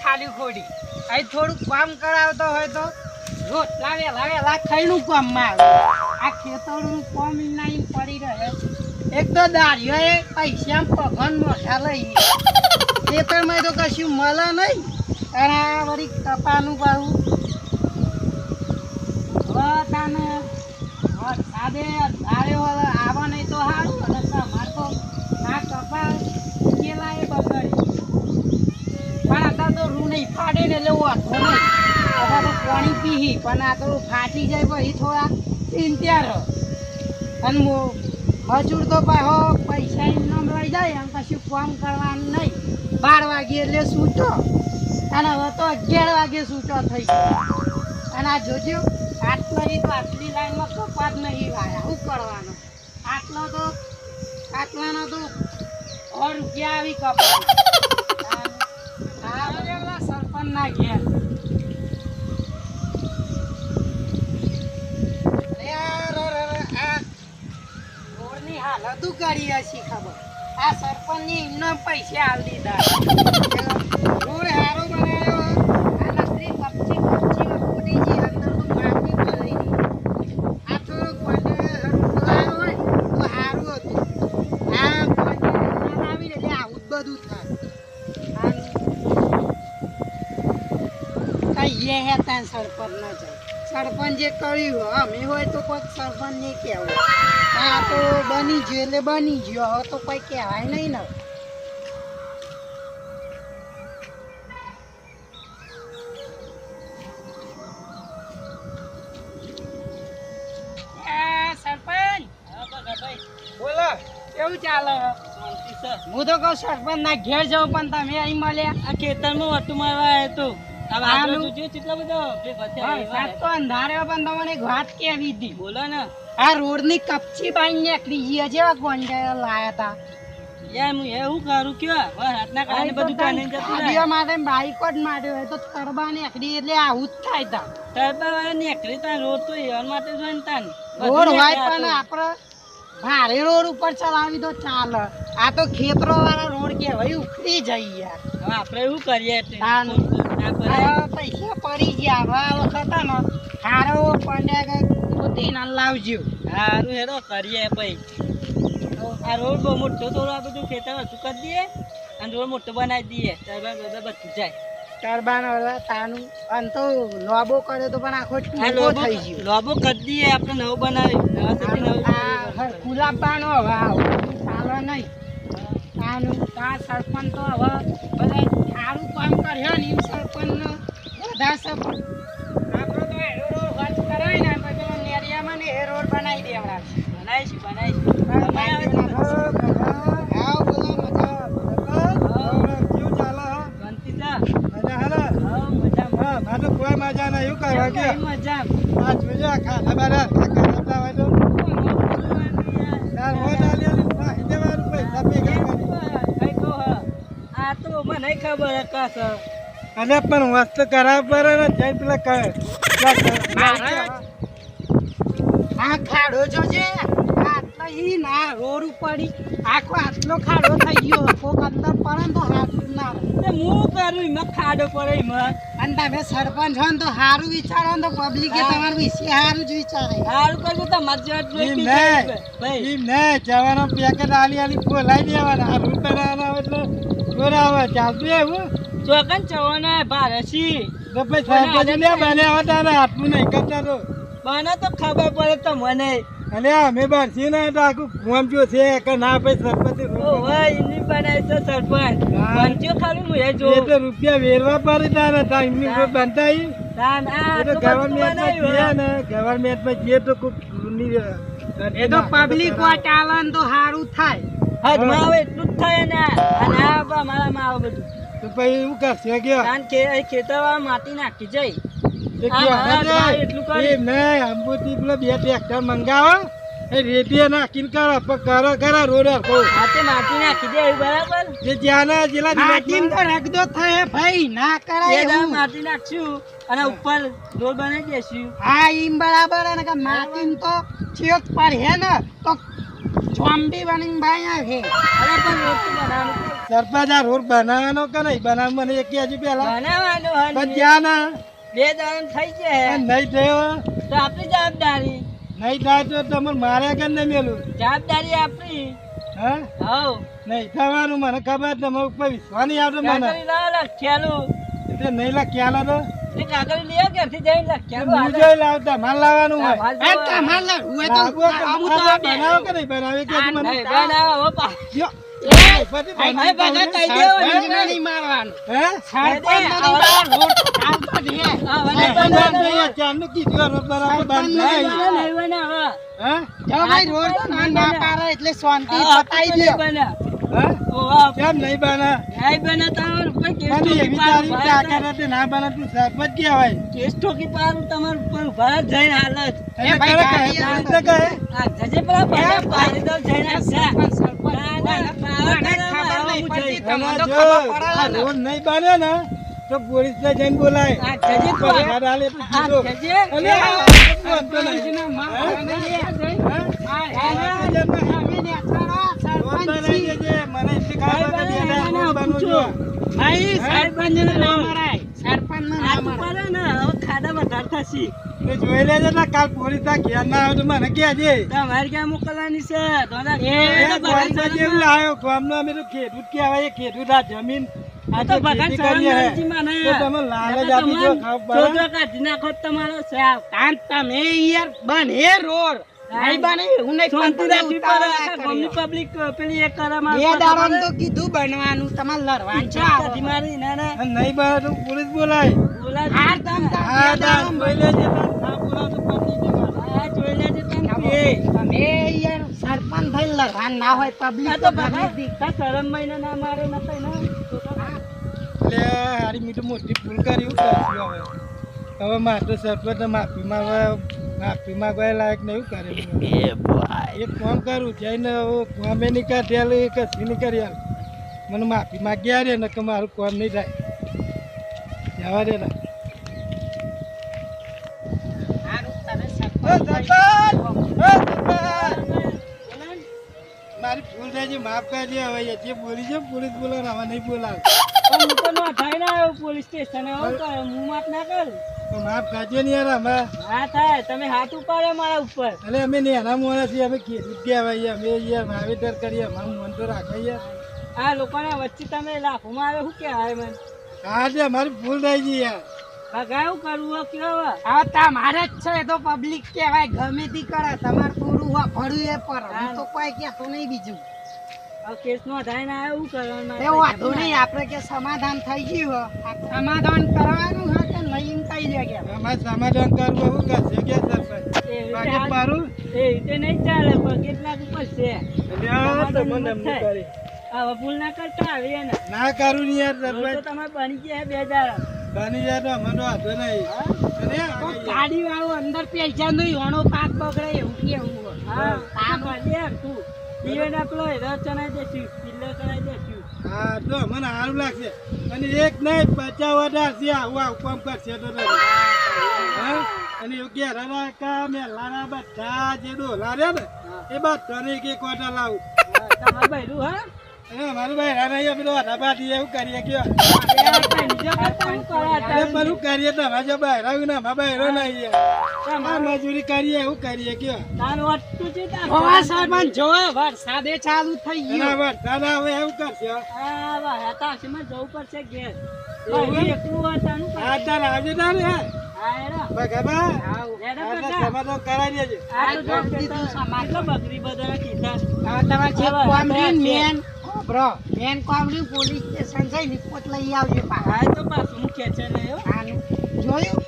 ખાલી ખોડી અહીં થોડું કામ કરાવતો હોય તો રોજ લાવે ખાઈનું કામ માં આ ખેતરનું કામ નહીં પડી રહે. એક તો દાળીઓ એ પૈસા પગન મોટા લઈ ખેતરમાં તો કશું મળે નહીં અને આ વળી કપાનું પાવું તાને વરસાદે આવે નહીં તો સારું અને તમારે તો આ કપા ગયેલા એ બગડી પણ आता તો રૂ નહીં ફાડે ને એટલે વાંધો નહીં आता તો પાણી પીહી પણ આ તો ફાટી જાય પછી થોડા ચિંત્યા રહે અને મજૂર તો પાછો પૈસા ઇનામ લઈ જાય એમ કશું કામ કરવાનું નહીં 12 વાગે એટલે સૂચો અને હવે તો 11 વાગે સૂચો થઈ ગયો અને આ જોજો આટલી તો આટલી લાઈનમાં કપાત નહીં વાયા શું કરવાનું આટલાનો તો 100 રૂપિયા આવી કપાત સરપંચ ના ઘેર રોડની હાલત કરી હશે ખબર આ સરપંચ ની એમનો પૈસા આલ દીધા રોડ હારો બનાવ્યો આ લકડી કપચી ફૂટી ગઈ અંદર તો માટી ભરાઈ ગઈ આ તો કોને હરખું હોય તો હારું હતું આ કોને આવી એટલે આવું બધું થાય ये है तन सरपंच न जाए सरपंच जे કર્યું અમે હોય તો કોઈ સરપંચ ને કહેવું આ તો બની ગયો એટલે બની ગયો હવે તો કોઈ કહેવાય નહીં ને સરપંચ બોલો કેવું ચાલે હું તો કહું સરપંચ ના ઘેર જાઉં પણ તમે અહીં મળ્યા આ ખેતરમાં વટું મારવા આવ્યો તો આ રોડ ની કપચી બાઈ નીકળી ગઈ છે લાયા તા એવું કરું કયો માટે બાઈક જ માર્યો હોય તો તરબા નીકળી એટલે આવું જ થાય તા તરબા નીકળી તા રોડ તો માટે રોડ હોય પણ આપડે ભારે રોડ ઉપર ચલાવી તો ચાલે આ તો ખેતરો વાળા રોડ કેવાય ઉખડી જાય યાર હવે આપડે એવું કરીએ પૈસા પડી ગયા આ વખત ને હારો પડ્યા ગોતી ના લાવજો હારું હેરો કરીએ ભાઈ આ રોડ બહુ મોટો થોડો આ બધું ખેતર હતું કરી દઈએ અને રોડ મોટો બનાવી દઈએ તરબાન બધું જાય તરબાન તાનું અને તો લોબો કર્યો તો પણ આખો ટૂંકો થઈ ગયો લોબો કરી દઈએ આપણે નવો બનાવી ગુલાબબાનો હવે ચાલો નહીં તાનું તા સરપંચ તો હવે બધા સારું કામ કર્યો ને એમ સરપંચ બધા સરપંચ આપણે તો હેરો રોડ વાત કરાય ને પછી નેરિયામાં ને એ રોડ બનાવી દેવડા બનાવીશું કોઈ મજા નહીં એવું કરવા ગયા મજા આ જોજો ખાના બારા મને ખબર અને પણ વસ્તુ કરાવ પડે ને જઈ પેલા આ ખાડો જોજે આટલા ઈ ના રોડ ઉપર આખો આટલો ખાડો થઈ ગયો કોક અંદર પડે તો હાથ ના હું કરું એમાં ખાડો પડે એમાં અને તમે સરપંચ છો ને તો સારું વિચારો ને તો પબ્લિકે તમારું વિશે સારું જ વિચારે સારું કરજો તો મજા જવાનો પેકેટ આલી બોલાવી દેવાના આ રૂપિયા બનાવવાના એટલે બરાબર ચાલતું એવું ચોકન ચવાના ભારસી તો પછી બને હાથમાં નહીં કરતા તો બને તો ખબર પડે તો મને અને અમે બારસી ને તો આખું ગોમજો છે કે ના ભાઈ સરપંચ એની બનાવી તો સરપંચ બનજો ખાલી હું એ જો એટલે રૂપિયા વેરવા પડે તારે ટાઈમની કોઈ બનતા ગવર્મેન્ટમાં જે તો એ તો પબ્લિક ચાલન તો સારું થાય હવે એટલું જ થાય ને અને આ મારામાં આવે બધું તો પછી એવું કરશે કે ખેતર માટી નાખી જાય એટલું કરી એમ નહીં અંબુથી પેલો 2 ટ્રેક્ટર મંગાવો એ રેડિયો નાખીને કરો પણ કરો રોડ હરખો. હાથે માટી નાખી દે એવું બરાબર જે જ્યાંના જેલા માટીમ તો રગદો થાય ભાઈ ના કરાય એ દાળ એવું. માટી નાખશું અને ઉપર રોડ બનાવી દેશું હા ઈમ બરાબર અને કે માટીમ તો ચેક પર હે ને તો ચોંબી બનીને ભાઈ આ હે અરે પણ રોડ તો બનાવવાનું સરપંચ આ રોડ બનાવવાનો કે નહીં બનાવ મને એક હજુ પેલા બનાવવાનું પણ હે જ્યાંના 2 દાડા થઈ જાય નહીં થયો તો આપણી જવાબદારી નહીં થાય તો તમે મારે કે નહીં મેલું જવાબદારી આપણી હા હવ નહીં થવાનું મને ખબર તમારા ઉપર વિશ્વાસ નહીં આવતો મને કાગળી લાવો લખ્યાલું એટલે નહીં લખ્યા તો એ કાગળી લેવો ક્યાંથી જઈને લખ્યાલું હું જોઈ લાવતા માલ લાવવાનું હોય એ તમાર લે હુએ તો આવું તો બનાવો કે નહીં બનાવે કે મને નહીં બનાવો હો પા યો. પછી ભાઈ બનાવી ભાઈ કહી દઉં. દેવો બંધ નહીં મારવાનું હે સરપંચ નથી મારવાનું. રોડ આવતો જ હે હા બંધ નહીં, ચારનું કીધું આ રોડ બનાવો, બંધ નહીં. નહીં બનાવો હે? જો ભાઈ રોડ ના પાડે એટલે શાંતિ પતાઈ દે બના હે? ઓવા કેમ નહીં બને? નહીં બનાતા ઉપર કેસ મને ઠોકી એવી પાડું તારીફ તાકાત હતી, ના બને તું સરપંચ કહેવાય. કેસ ઠોકી પાડું તમારા ઉપર ઉભા જ જઈને હાલત એને ભાઈ કરે ગાડી કહે, આવે. પોલીસને કહે. આ જજે પેલા ભાઈ પાડી દઉં જઈને આપશે. સરપંચ ના, ના, મને ના, ખબર આવું નહીં પડતી જોઈએ. તમને અને તો જો ખબર આ પડે ને. રોડ નહીં બને ને તો પોલીસને જઈને બોલાય. આ જજે તો પગાર આલે તો જીરો. આ જજે અલે, આ વાંધો નહીં. રોડ બનાવી દેજે. મને એટલી ખબર હતી, એને રોડ બનવું જોઈએ. ભાઈ સરપંચને ના ના મરાય સરપંચને ના આ તો મરાય પડે ને હવે ખાડા વધારે થશે એ જોઈ લેજે ને, કાલ પોલીસ ના ઘેર ના આવે તો મને કહેજે. તમારે ક્યાં મોકલવાની છે ધોના એ એ ગામમાં જેવું લાયો, ગામનો અમે તો ખેડૂત કહેવાય, એ ખેડૂત આ જમીન આ આ તો જે ભગત ખેતી કરીએ હે. સરમદાનજી માને તો તમે લાલચ આપી દો, ખાવ પડે. ચોદરો કાઢી નાખો તમારો સાહેબ કાંત તમે યાર બન હે રોડ નહીં બને એવું નહીં શાંતિ પણ રાખવી પડે ઉતાવળ આખા ના ગામની કર્યો. પબ્લિક પેલી એક કરામાં બે દાડામાં તો કીધું બનવાનું તમારે લડવાનું છે કાઢી મારી ના ના અને નહીં બને તો પોલીસ બોલાય. બોલા હાર તમ તાર હા, બે તાર દાડામાં જોઈ લેજે, તાર ના બોલાવ તો પતી જવાનું. આ જોઈ લેજે તમે એ, તમે યાર સરપંચ થઈ લડવાનું ના હોય આ પબ્લિક તો તો ગમે ભગત શરમ મહિના ના મારે નતા ને એટલે હારી મીઠું મોટી ભૂલ કરી, એવું કરશું હવે. હવે મારે તો સરપંચને માફી માંગવા લાયક નહીં, એવું કરે. એક કામ કરું, જઈને કામે નહીં કાઢેલું, એ કશું નહીં કરી આલું. મને માફી માંગી આરે ને કે મારું કામ નહીં થાય. જવા દે ને. હારું તને ઓ સરપંચ સરપંચ! ઓ સરપંચ! મારી ભૂલ થઈ છે, માફ કરજે. હવે એ જે બોલી છે પોલીસ બોલાવે, હવે નહીં બોલાવે. હું તો નો થાય ને આવ્યો પોલીસ સ્ટેશન હું કરે હું માફ ના કરું તો માફ કરજો ને યાર. અમે હા થાય તમે હાથ ઉપાડો મારા ઉપર એટલે અમે નાના મોણા છીએ, અમે ખેડૂત કહેવાય, અમે યાર વાવેતર કરીએ, અમારું મન તો રાખે યાર. આ લોકોના વચ્ચે તમે લાખોમાં આવે શું કહેવાય મને હા, તે અમારી ભૂલ થઈ ગઈ યાર. ભગાવું કરવું કેવા હવે તમારે જ છે તો પબ્લિક કહેવાય ગમે તે કરે તમારે થોડું ભળું એ પર હું તો કોઈ કહેતું નહીં બીજું હવે કેસ નો થાય ને આવ્યો શું કરવાનું એ વાંધો નહીં આપણે કે સમાધાન થઈ ગયું હો આ સમાધાન કરવાનું હા કે નહીં કહી દે કે અમારે સમાધાન કરવું એવું કરશે કે સરપંચ? એ રીતે બાકી હાલ- મારું એ રીતે નહીં ચાલે પણ કેટલાક ઉપર છે એટલે આ તો મને એમ નહીં કરી. હવે ભૂલ ના કરતા આવીએ ને ના કરું ને યાર રોજ તો સરપંચ. તમે બની ગયા 2 દાડા બની જાય તો અમે તો વાંધો નહીં. અને તો આગળ ગાડી વાળો અંદર પૈસા નહીં હોણો પાક બગડે એવું કેવું હોય. હા આ ભલે તું દીવેન આપલો હેરો ચણાઈ દેશું કિલ્લો ચણાઈ દેશું હા, તો મને સારું લાગશે. અને એક નહીં 50 વધારશે, આવું આવું કામ કરશે તો નહીં. હા? અને યોગ્ય રરાકા મેલાના બધા જે ડોલા રહ્યા ને એ બધાને એક એક વાટા લાવું. તમારે બૈરું હા અને અમારું ભાઈ રાણા અમે તો વાટાપાટી એવું કરીએ કે બીજો કરતા હું કરા અરે પણ શું કરીએ, તમારે જો બહેરાવ્યું ને અમારા બહેરો નહીં યાર. આ મજૂરી કરીએ એવું કરીએ કે તાન વટતું છે તાન જોવા સરપંચ જોવા વરસાદે ચાલુ થઈ એના ગયો વરસાદ આવે એવું કરશે. આ વાહ તાસીમાં જવું પડશે ઘેર એવું? ભાઈ એકલું વાતાનું આ તાર આવજે તાર હે હા એરા ભગાભા. એરા આ બધા સમાધાન કરાવી દેજે. આ તો જો દીધું સમાજ. કેટલો બકરી બધા કીધા હવે તમારે જે હવે કોમરીન હવે મેન બ્રો મેન કોમરીન પોલીસ સ્ટેશન જઈને રિપોર્ટ લઈ આવજો પાછા હા તો પાછું હું ખેંચે નહીં હો આનું જોયું